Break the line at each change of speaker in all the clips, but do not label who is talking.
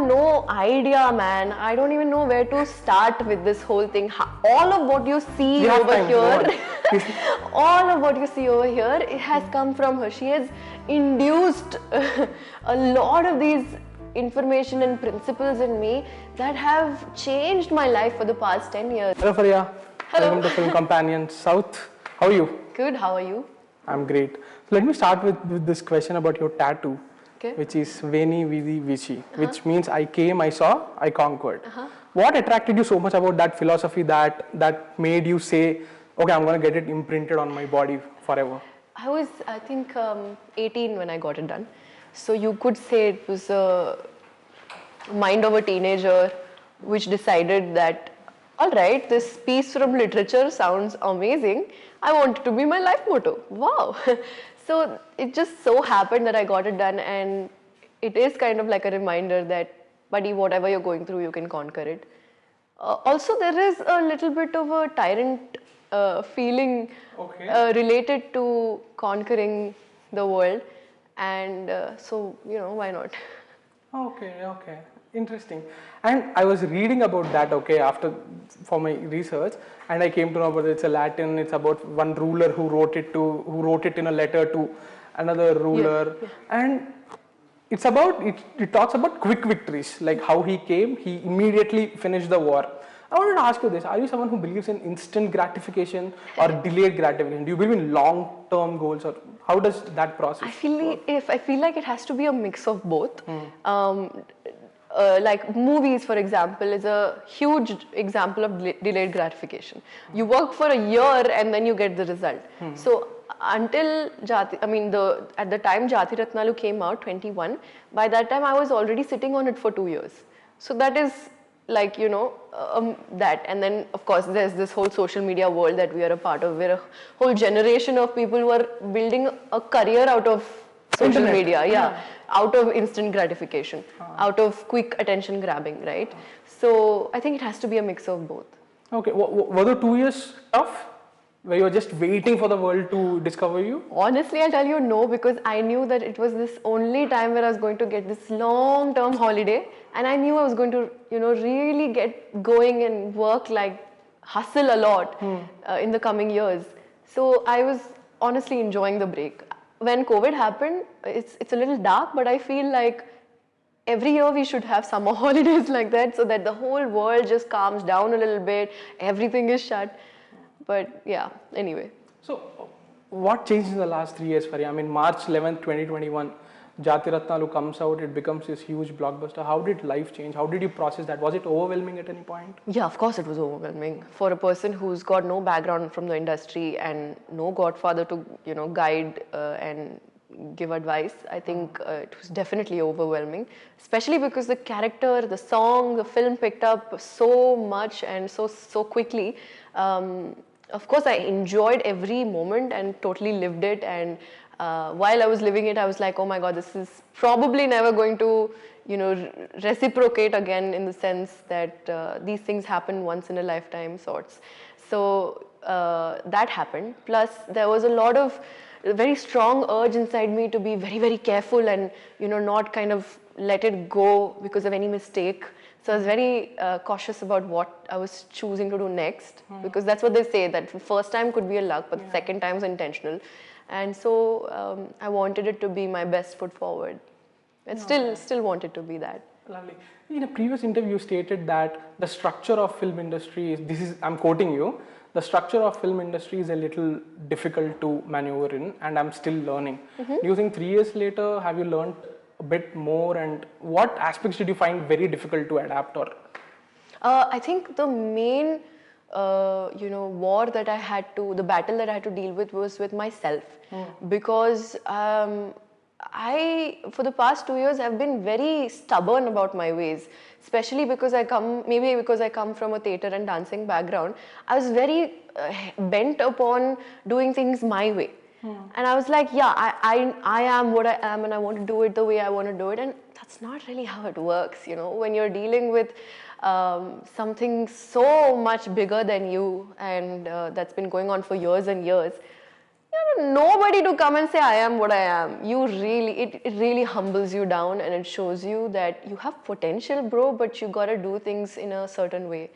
no idea, man. I don't even know where to start with this whole thing. All of what you see over here, all of what you see over here, it has come from her. She has induced a lot of these information and principles in me that have changed my life for the past 10 years.
Hello Faria.
Hello.
Welcome to Film Companion South. How are you?
Good, how are you?
I'm great. So let me start with this question about your tattoo, which is Veni Vidi Vici, which means I came, I saw, I conquered. What attracted you so much about that philosophy that made you say, okay, I'm going to get it imprinted on my body forever?
I was, I think, 18 when I got it done. So you could say it was a mind of a teenager which decided that, all right, this piece from literature sounds amazing. I want it to be my life motto. Wow. So it just so happened that I got it done, and it is kind of like a reminder that, buddy, whatever you're going through, you can conquer it. Also, there is a little bit of a tyrant feeling related to conquering the world. And so, you know, why not?
Okay. Interesting. And I was reading about that, for my research, and I came to know about it's a Latin, it's about one ruler who wrote it in a letter to another ruler. Yeah. And it's about, it talks about quick victories, like how he came, he immediately finished the war. I wanted to ask you this, are you someone who believes in instant gratification or delayed gratification? Do you believe in long-term goals, or how does that process work?
I feel like it has to be a mix of both. Like movies, for example, is a huge example of delayed gratification. You work for a year and then you get the result. So until at the time Jati Ratnalu came out, 21, by that time I was already sitting on it for 2 years. So that is like, you know, that. And then of course there's this whole social media world that we are a part of, where a whole generation of people who are building a career out of social media, out of instant gratification, out of quick attention grabbing, right? So I think it has to be a mix of both.
Okay, were the 2 years tough? Where you were just waiting for the world to discover you?
Honestly, I'll tell you no, because I knew that it was this only time where I was going to get this long-term holiday, and I knew I was going to, you know, really get going and work, like hustle a lot in the coming years. So I was honestly enjoying the break. When COVID happened, it's a little dark, but I feel like every year we should have summer holidays like that, so that the whole world just calms down a little bit, everything is shut. But yeah, anyway.
So what changed in the last 3 years, Faria? I mean, March 11th, 2021, Jati Ratnalu comes out, it becomes this huge blockbuster. How did life change? How did you process that? Was it overwhelming at any point?
Yeah, of course it was overwhelming. For a person who's got no background from the industry and no godfather to, you know, guide and give advice, I think it was definitely overwhelming. Especially because the character, the song, the film picked up so much and so quickly. Of course, I enjoyed every moment and totally lived it, and while I was living it, I was like, oh my God, this is probably never going to, you know, reciprocate again, in the sense that these things happen once in a lifetime sorts. So that happened. Plus, there was a lot of very strong urge inside me to be very, very careful and, you know, not kind of let it go because of any mistake. So I was very cautious about what I was choosing to do next, because that's what they say, that the first time could be a luck, but the second time is intentional. And so I wanted it to be my best foot forward. And still wanted to be that.
Lovely. In a previous interview, you stated that the structure of film industry is, I'm quoting you, the structure of film industry is a little difficult to maneuver in, and I'm still learning. Do you think 3 years later, have you learned a bit more, and what aspects did you find very difficult to adapt? Or
I think the main war that I had to, the battle that I had to deal with was with myself, because I, for the past 2 years, I've been very stubborn about my ways, especially because maybe because I come from a theatre and dancing background. I was very bent upon doing things my way. And I was like, yeah, I am what I am, and I want to do it the way I want to do it. And that's not really how it works, you know, when you're dealing with something so much bigger than you, and that's been going on for years and years. Nobody to come and say I am what I am. You really, it really humbles you down, and it shows you that you have potential, bro, but you gotta do things in a certain way.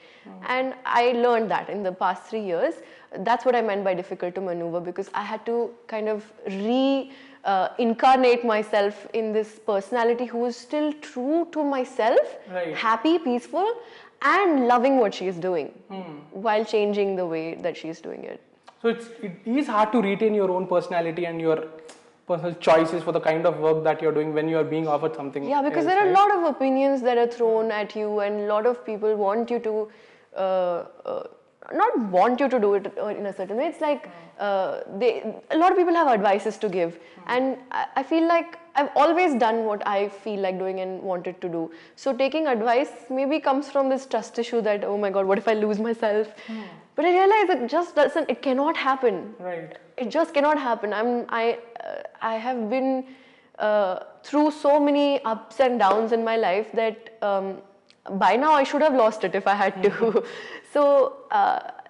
And I learned that in the past 3 years. That's what I meant by difficult to maneuver, because I had to kind of incarnate myself in this personality who is still true to myself, happy, peaceful, and loving what she is doing while changing the way that she is doing it.
So it is hard to retain your own personality and your personal choices for the kind of work that you're doing when you are being offered something.
Yeah, because there are a lot of opinions that are thrown at you, and a lot of people want you to not want you to do it in a certain way. It's like a lot of people have advices to give, and I feel like I've always done what I feel like doing and wanted to do. So taking advice maybe comes from this trust issue that, oh my God, what if I lose myself? But I realize it just doesn't. It cannot happen.
Right.
It just cannot happen. I have been through so many ups and downs in my life that by now I should have lost it if I had to. So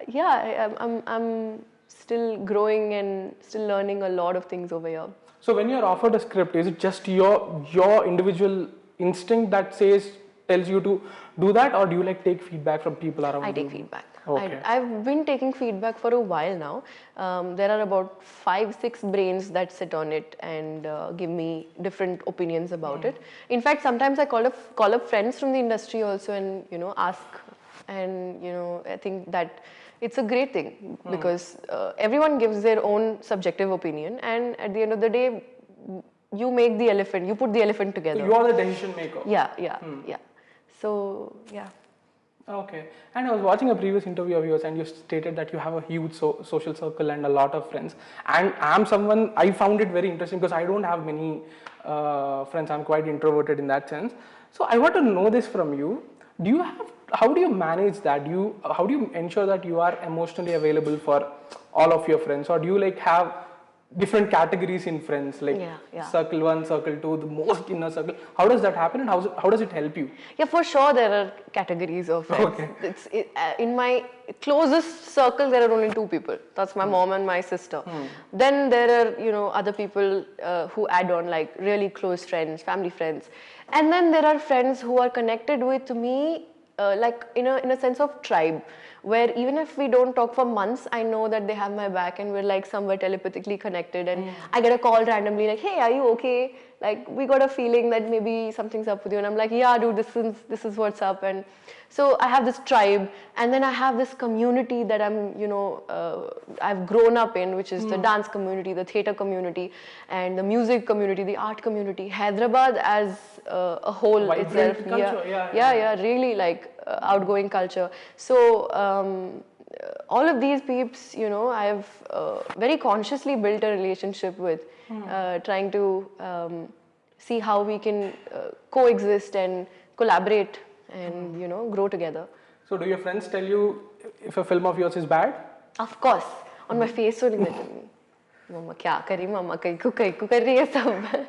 yeah, I'm still growing and still learning a lot of things over here.
So when you're offered a script, is it just your individual instinct that tells you to do that, or do you like take feedback from people around you?
I take feedback.
Okay.
I've been taking feedback for a while now. There are about 5-6 brains that sit on it and give me different opinions about it. In fact, sometimes I call up friends from the industry also and ask. And I think that it's a great thing because everyone gives their own subjective opinion, and at the end of the day, you make the elephant. You put the elephant together.
So you are the decision maker.
Yeah. So yeah.
Okay. And I was watching a previous interview of yours, and you stated that you have a huge social circle and a lot of friends. And I found it very interesting because I don't have many friends. I'm quite introverted in that sense. So I want to know this from you. How do you manage that? How do you ensure that you are emotionally available for all of your friends? Or do you have different categories in friends, like circle 1, circle 2, the most inner circle? How does that happen, and how does it help you?
Yeah, for sure there are categories of friends. Okay. In my closest circle there are only 2 people. That's my mom and my sister. Then there are other people who add on, like really close friends, family friends. And then there are friends who are connected with me like in a sense of tribe, where even if we don't talk for months, I know that they have my back and we're like somewhere telepathically connected, and I get a call randomly like, hey, are you okay? Like, we got a feeling that maybe something's up with you, and I'm like, yeah dude, this is what's up. And so I have this tribe, and then I have this community that I've grown up in, which is the dance community, the theatre community, and the music community, the art community. Hyderabad as a whole
vibrant
itself,
culture.
Really like outgoing culture. So all of these peeps, I've very consciously built a relationship with, trying to see how we can coexist and collaborate and grow together.
So do your friends tell you if a film of yours is bad?
Of course, on my face only they tell me, "Mama kya kari, mama kai ko kar rahi hai sab."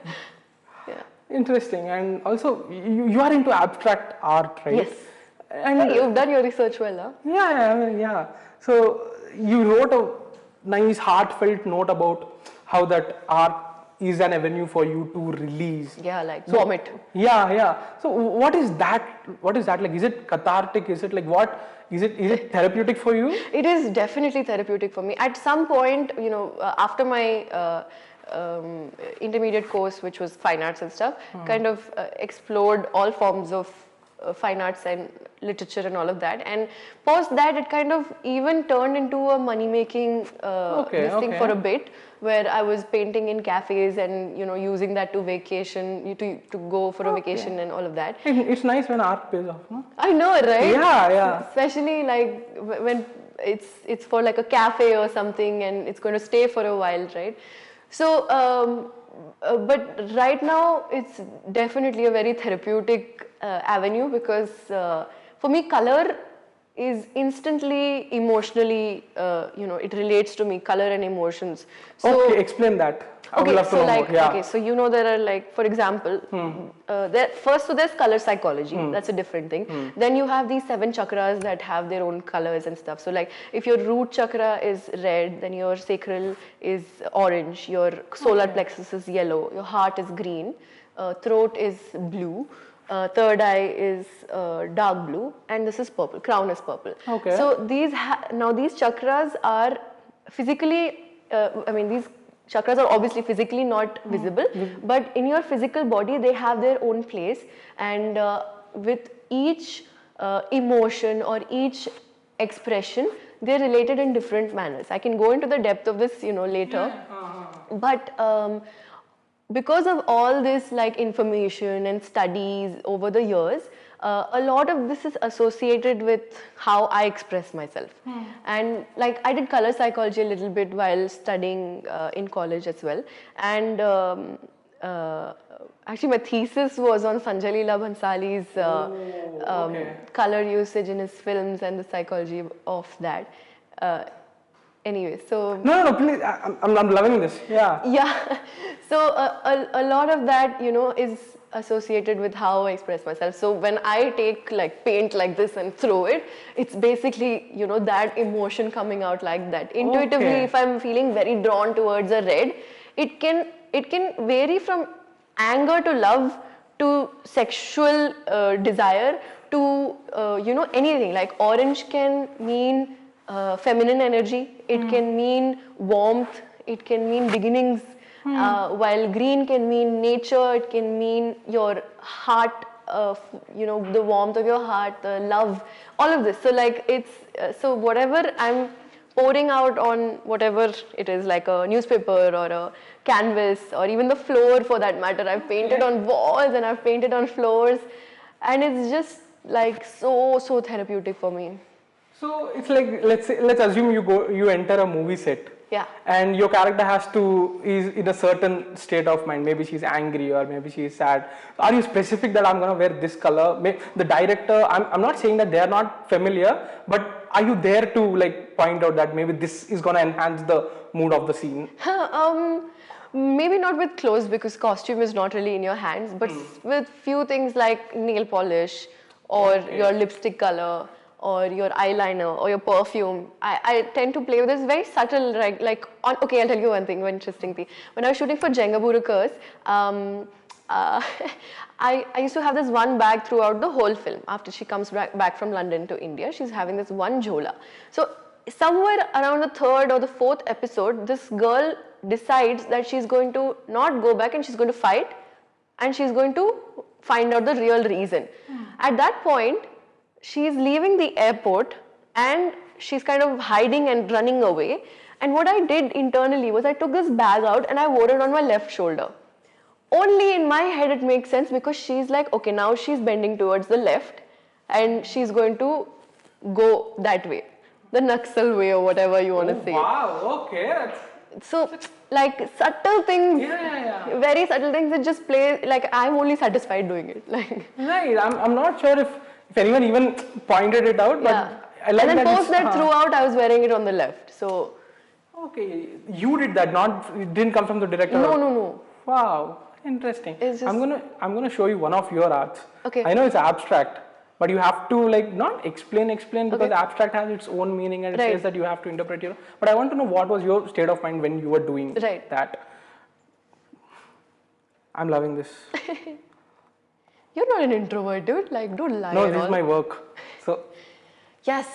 Yeah.
Interesting. And also you are into abstract art, right?
Yes.
And
you've done your research well, huh?
Yeah. So you wrote a nice heartfelt note about how that art is an avenue for you to release.
Yeah, like vomit.
Yeah. So what is that like? Is it cathartic? Is it like what? Is it therapeutic for you?
It is definitely therapeutic for me. At some point, after my intermediate course, which was fine arts and stuff, kind of explored all forms of fine arts and literature and all of that, and post that it kind of even turned into a money-making thing for a bit, where I was painting in cafes and using that to vacation, to go for a vacation and all of that.
It's nice when art pays off, no?
I know, right?
Yeah.
Especially like when it's for like a cafe or something and it's going to stay for a while, right? So but right now it's definitely a very therapeutic avenue, because for me color is instantly emotionally, it relates to me, color and emotions. So,
okay, explain that. I would love to know more. Yeah.
Okay, so there are like, for example, there's color psychology. That's a different thing. Then you have these 7 chakras that have their own colors and stuff. So like, if your root chakra is red, then your sacral is orange, your solar plexus is yellow, your heart is green, throat is blue. Third eye is dark blue, and this is purple. Crown is purple.
Okay.
So these chakras are physically. These chakras are obviously physically not visible, but in your physical body they have their own place, and with each emotion or each expression, they're related in different manners. I can go into the depth of this, later, but. Because of all this like information and studies over the years, a lot of this is associated with how I express myself. And like I did color psychology a little bit while studying in college as well. And actually my thesis was on Sanjay Leela Bhansali's color usage in his films and the psychology of that. Anyway, so...
No, please, I'm loving this, yeah.
Yeah, so a lot of that, is associated with how I express myself. So when I take like paint like this and throw it, it's basically, that emotion coming out like that. Intuitively, if I'm feeling very drawn towards a red, it can vary from anger to love to sexual desire to, anything. Like orange can mean feminine energy, it can mean warmth, it can mean beginnings, while green can mean nature, it can mean your heart, the warmth of your heart, the love, all of this. So like so whatever I'm pouring out on whatever it is, like a newspaper or a canvas or even the floor for that matter, I've painted on walls and I've painted on floors, and it's just like so therapeutic for me.
So it's like, let's assume you enter a movie set.
Yeah.
And your character is in a certain state of mind. Maybe she's angry or maybe she's sad. Are you specific that I'm going to wear this color? The director, I'm not saying that they are not familiar, but are you there to like point out that maybe this is going to enhance the mood of the scene?
Maybe not with clothes because costume is not really in your hands, but with few things like nail polish or your lipstick color, or your eyeliner or your perfume. I tend to play with this very subtle, I'll tell you one interesting thing. When I was shooting for Jengaburu Curse, I used to have this one bag throughout the whole film. After she comes back from London to India, she's having this one jhola. So somewhere around the 3rd or the 4th episode, this girl decides that she's going to not go back and she's going to fight, and she's going to find out the real reason. At that point, she's leaving the airport and she's kind of hiding and running away. And what I did internally was I took this bag out and I wore it on my left shoulder. Only in my head it makes sense because she's like, okay, now she's bending towards the left and she's going to go that way. The Naxal way or whatever you want to say.
Wow, okay.
So, like subtle things, very subtle things that just play, like I'm only satisfied doing it.
Right, I'm not sure if anyone even pointed it out, but I like that.
And then post that throughout, I was wearing it on the left. So,
okay, you did that, it didn't come from the director.
No.
Wow, interesting.
It's just,
I'm gonna show you one of your arts.
Okay.
I know it's abstract, but you have to like not explain because abstract has its own meaning and it says that you have to interpret your. But I want to know what was your state of mind when you were doing that. I'm loving this.
You're not an introvert, dude. Like, don't lie.
No, this is my work. So.
Yes.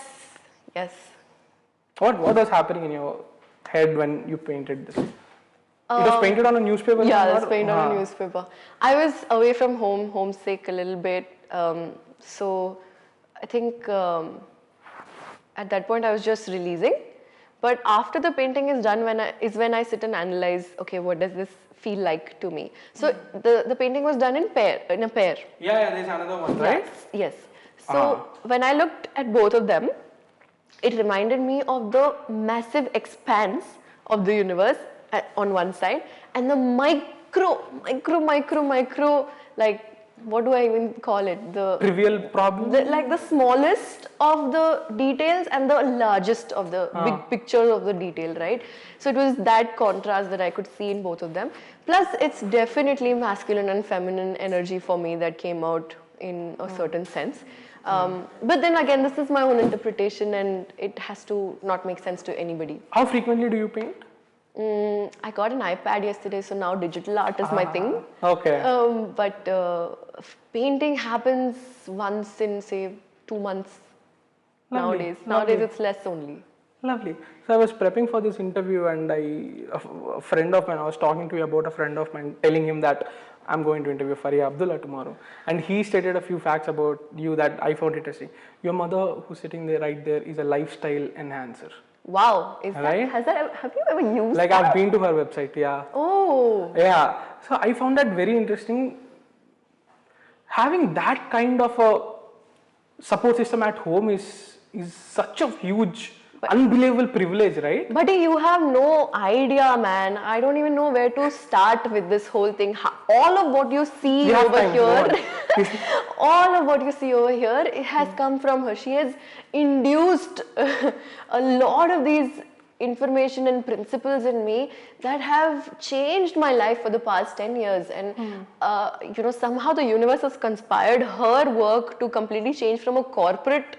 What was happening in your head when you painted this? It was painted on a newspaper?
Yeah, it was painted on a newspaper. I was away from home, homesick a little bit. So, I think at that point I was just releasing. But after the painting is done, when I sit and analyze, okay, what does this feel like to me? So the painting was done in a pair.
Yeah, there's another one, right?
Yes. So when I looked at both of them, it reminded me of the massive expanse of the universe on one side and the micro like what do I even call it? The
trivial problem?
like the smallest of the details and the largest of the big picture of the detail, right? So it was that contrast that I could see in both of them. Plus, it's definitely masculine and feminine energy for me that came out in a certain sense. But then again, this is my own interpretation and it has to not make sense to anybody.
How frequently do you paint?
I got an iPad yesterday, so now digital art is my thing.
Okay.
But painting happens once in, say, 2 months.
Lovely.
Nowadays it's less only.
Lovely. So I was prepping for this interview and a friend of mine, I was talking to you about a friend of mine, telling him that I'm going to interview Faria Abdullah tomorrow. And he stated a few facts about you that I found interesting. Your mother, who's sitting there right there, is a lifestyle enhancer.
Wow,
Right?
have you ever used
Like
that?
I've been to her website, yeah.
Oh.
Yeah. So I found that very interesting. Having that kind of a support system at home is such a huge, unbelievable privilege, right?
But you have no idea, man. I don't even know where to start with this whole thing. All of what you see over here, all of what you see over here, it has come from her. She has induced a lot of these information and principles in me that have changed my life for the past 10 years. And, somehow the universe has conspired her work to completely change from a corporate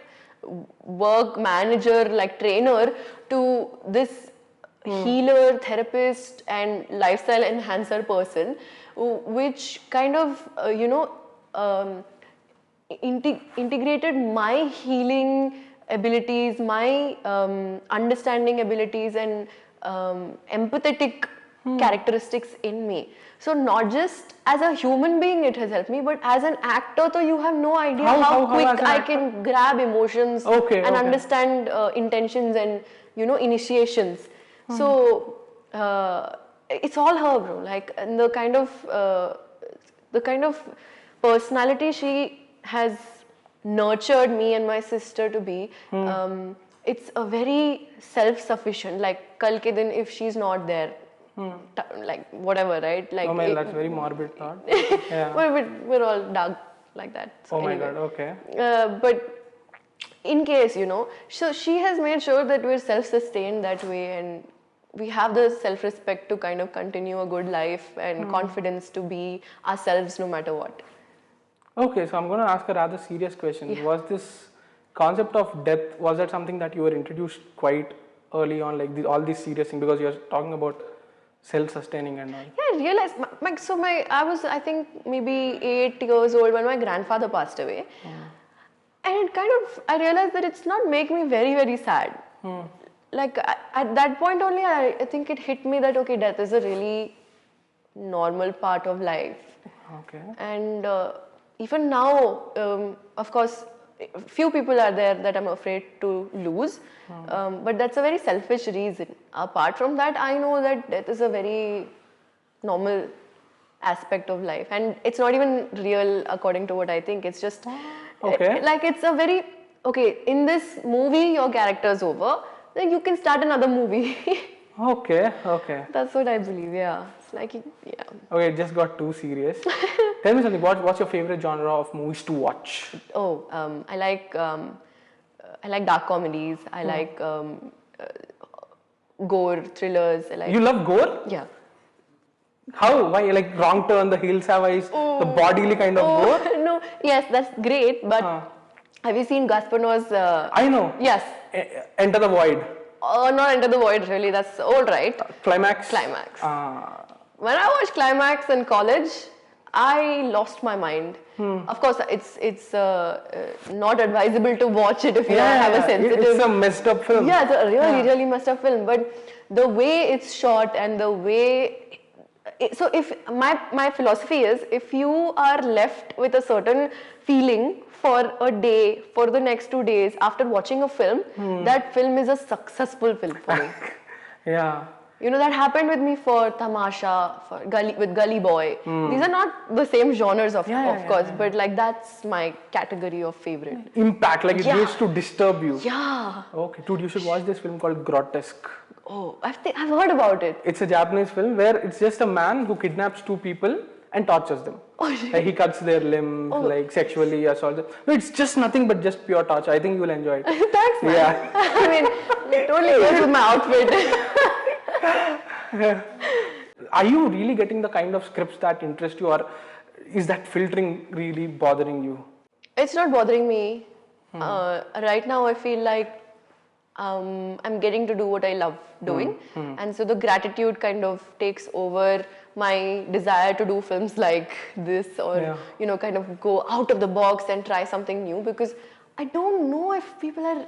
work manager, like trainer, to this healer, therapist, and lifestyle enhancer person, which kind of, integrated my healing abilities, my understanding abilities, and empathetic characteristics in me. So not just as a human being it has helped me, but as an actor, so you have no idea how quick I can grab emotions and understand intentions and initiations. So it's all her, bro. Like, and the kind of personality she has nurtured me and my sister to be. It's a very self-sufficient. Like, kal ke din, if she's not there, like whatever, right? Like,
oh man, that's very morbid thought. Yeah.
we're all dug like that. So
oh my
anyway.
God, okay.
But in case, so she has made sure that we're self-sustained that way, and we have the self-respect to kind of continue a good life and confidence to be ourselves no matter what.
Okay, so I'm going to ask a rather serious question. Yeah. Was this concept of death, was that something that you were introduced quite early on, like all these serious things, because you're talking about self-sustaining and all?
Yeah, I realized, I was, I think, maybe 8 years old when my grandfather passed away. And I realized that it's not make me very, very sad. Like, at that point only, I think it hit me that, okay, death is a really normal part of life.
Okay.
And even now, of course, few people are there that I'm afraid to lose, but that's a very selfish reason. Apart from that, I know that death is a very normal aspect of life, and it's not even real according to what I think. It's just like, it's a very, in this movie your character's over, then you can start another movie.
Okay.
That's what I believe, yeah. It's like, yeah.
Okay, it just got too serious. Tell me something, what's your favorite genre of movies to watch?
I like dark comedies. I like gore, thrillers.
You love gore?
Yeah.
How? Why? Like Wrong Turn, The Hills Have Eyes, the bodily kind of gore?
No, yes, that's great, but have you seen Gaspar Noé's...
I know.
Yes.
Enter the Void.
Not Enter the Void, really. That's old, right?
Climax?
Climax. When I watched Climax in college, I lost my mind. Of course, it's not advisable to watch it if you have a sensitive...
It's a messed up film.
Yeah, it's a really messed up film. But the way it's shot and the way... So if my philosophy is, if you are left with a certain feeling for a day, for the next 2 days after watching a film, that film is a successful film for me.
Yeah.
That happened with me for Tamasha, with Gully Boy. These are not the same genres, of course, but like, that's my category of favorite.
Impact, like it used to disturb you.
Yeah.
Okay, dude, you should watch this film called Grotesque.
Oh, I've heard about it.
It's a Japanese film where it's just a man who kidnaps 2 people and tortures them. Like he cuts their limbs, like sexually assaults them. No, it's just nothing but just pure torture. I think you will enjoy it.
Thanks, man.
Yeah.
I mean, it totally goes with my outfit.
Are you really getting the kind of scripts that interest you, or is that filtering really bothering you?
It's not bothering me. Right now, I feel like I'm getting to do what I love doing, and so the gratitude kind of takes over my desire to do films like this, or kind of go out of the box and try something new, because I don't know if people are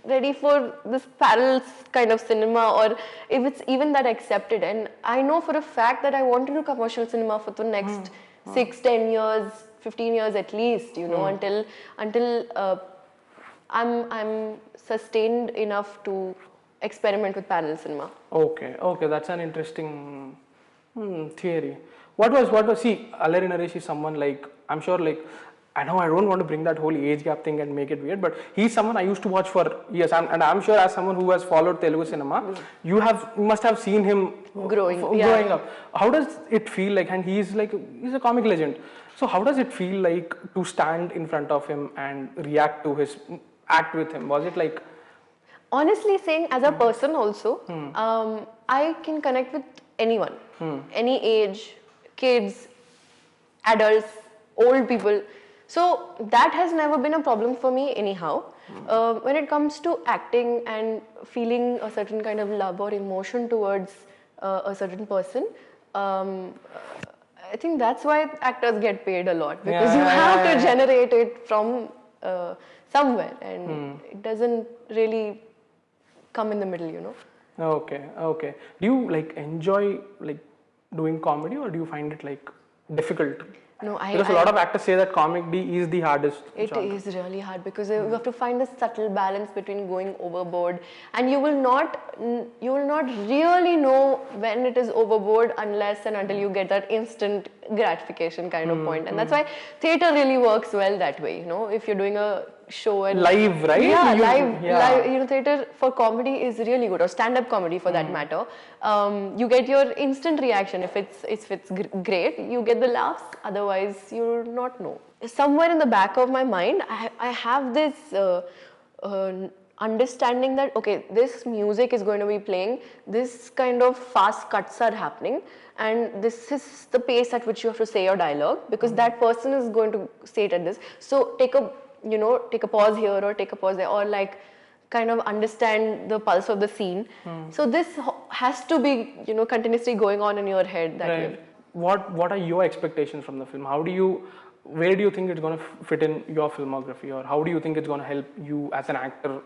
ready for this parallel kind of cinema, or if it's even that accepted. And I know for a fact that I want to do commercial cinema for the next 6, 10 years, 15 years at least, until I'm sustained enough to experiment with parallel cinema.
Okay, that's an interesting theory. What was see, Allari Naresh is someone like, I'm sure, like, I know I don't want to bring that whole age gap thing and make it weird, but he's someone I used to watch for years, and I'm sure as someone who has followed Telugu cinema, you must have seen him growing up. How does it feel like? And he's a comic legend. So how does it feel like to stand in front of him and react to his act with him? Was it like?
Honestly saying, as a person also, I can connect with anyone, any age, kids, adults, old people. So that has never been a problem for me anyhow. When it comes to acting and feeling a certain kind of love or emotion towards a certain person, I think that's why actors get paid a lot, because you have to generate it from somewhere, and it doesn't really come in the middle,
Okay. Do you like enjoy like doing comedy, or do you find it like difficult?
No,
because a lot of actors say that comedy is the hardest job.
It is really hard, because you have to find the subtle balance between going overboard, and you will not really know when it is overboard unless and until you get that instant gratification kind of point. And that's why theatre really works well that way. If you're doing a show and
live, right?
Live. Theatre for comedy is really good, or stand-up comedy for that matter. You get your instant reaction. If it's great, you get the laughs. Otherwise, you'll not know. Somewhere in the back of my mind, I have this understanding that, okay, this music is going to be playing, this kind of fast cuts are happening, and this is the pace at which you have to say your dialogue, because that person is going to say it at this. So take a pause here, or take a pause there, or like kind of understand the pulse of the scene. So this has to be, continuously going on in your head that way.
What are your expectations from the film? Where do you think it's going to fit in your filmography, or how do you think it's going to help you as an actor?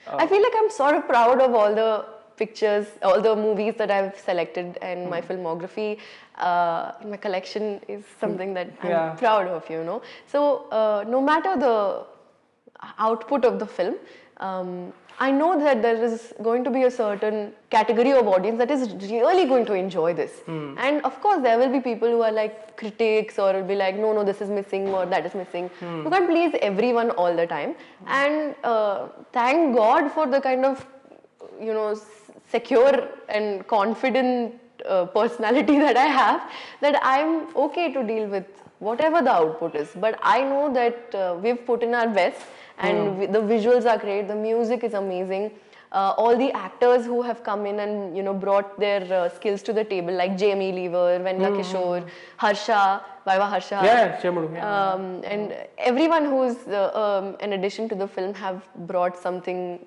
I feel like I'm sort of proud of all the pictures, all the movies that I've selected, and my filmography, my collection is something that I'm proud of, So no matter the output of the film, I know that there is going to be a certain category of audience that is really going to enjoy this. And of course, there will be people who are like critics, or will be like, no, this is missing, or that is missing. You can't please everyone all the time. And thank God for the kind of, secure and confident personality that I have, that I'm okay to deal with whatever the output is. But I know that we've put in our best, and the visuals are great, the music is amazing. All the actors who have come in and brought their skills to the table, like Jamie Lever, Venla Kishore, Harsha, Vaiva Harsha, and everyone who's in addition to the film have brought something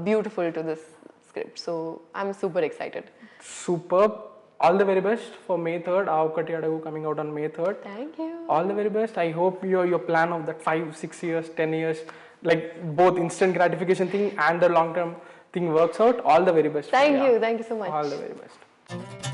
beautiful to this script. So I'm super excited.
Superb. All the very best for May 3rd. Okkati Adakku coming out on May 3rd.
Thank you.
All the very best. I hope your plan of that 5, 6 years, 10 years, like both instant gratification thing and the long term thing works out. All the very best.
Thank you so much.
All the very best.